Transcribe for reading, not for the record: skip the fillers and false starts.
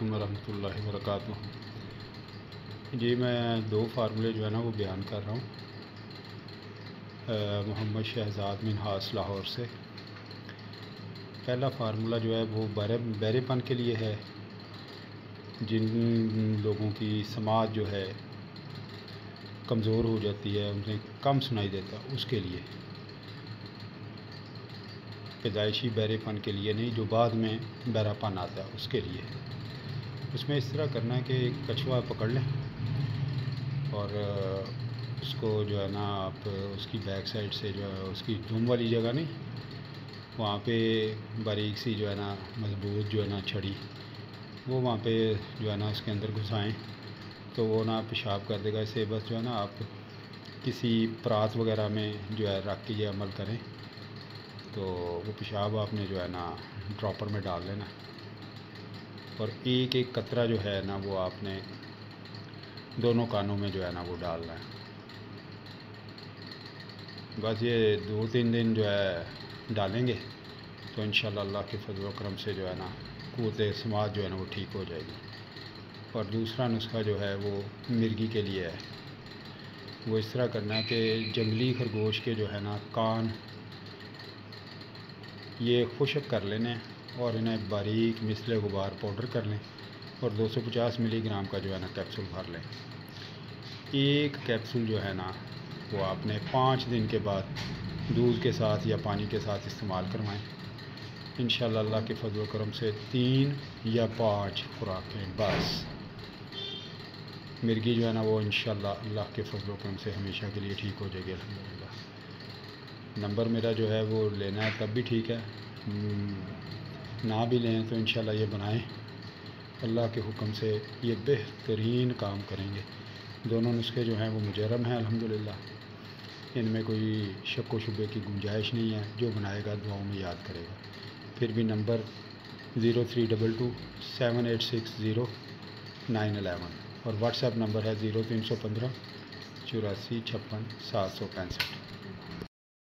अलैकुम वरहमतुल्लाहि वबरकातुहू। जी मैं दो फार्मूले जो है ना वो बयान कर रहा हूँ मोहम्मद शहजाद मिनहास लाहौर से। पहला फार्मूला जो है वो बहरेपन के लिए है, जिन लोगों की समाज जो है कमज़ोर हो जाती है, उन्हें कम सुनाई देता, उसके लिए। पैदाइशी बहरेपन के लिए नहीं, जो बाद में बहरापन आता है उसके लिए। उसमें इस तरह करना है कि एक कछुआ पकड़ लें और उसको जो है ना आप उसकी बैक साइड से जो है उसकी दुम वाली जगह नहीं, वहाँ पे बारीक सी जो है ना मजबूत जो है ना छड़ी, वो वहाँ पे जो है ना उसके अंदर घुसाएं तो वो ना पेशाब कर देगा। इसे बस जो है ना आप किसी परात वगैरह में जो है रख के ये अमल करें तो वो पेशाब आपने जो है ना ड्रॉपर में डाल लेना और एक एक कतरा जो है ना वो आपने दोनों कानों में जो है ना वो डालना है। बस ये 2-3 दिन जो है डालेंगे तो इंशाल्लाह अल्लाह के फजल व करम से जो है ना क़ुव्वत समाज जो है ना वो ठीक हो जाएगी। और दूसरा नुस्खा जो है वो मिर्गी के लिए है। वो इस तरह करना है कि जंगली खरगोश के जो है ना कान ये खुश्क कर लेने और इन्हें बारीक मिसले गुबार पाउडर कर लें और 250 मिलीग्राम का जो है ना कैप्सूल भर लें। एक कैप्सूल जो है ना वो आपने 5 दिन के बाद दूध के साथ या पानी के साथ इस्तेमाल करवाएं। इंशाल्लाह अल्लाह के फजल व करम से 3 या 5 खुराकें बस। मिर्गी जो है ना वो इंशाल्लाह अल्लाह के फजल व करम से हमेशा के लिए ठीक हो जाएगी अल्हम्दुलिल्लाह। नंबर मेरा जो है वो लेना है तब भी ठीक है, ना भी लें तो इंशाल्लाह ये बनाएं। अल्लाह के हुक्म से ये बेहतरीन काम करेंगे। दोनों नुस्खे जो हैं वो मुजर्रम हैं अल्हम्दुलिल्लाह। इनमें कोई शक व शुबे की गुंजाइश नहीं है। जो बनाएगा दुआओं में याद करेगा। फिर भी नंबर 0322 786 0911 और व्हाट्सएप नंबर है 0315 84 56 765।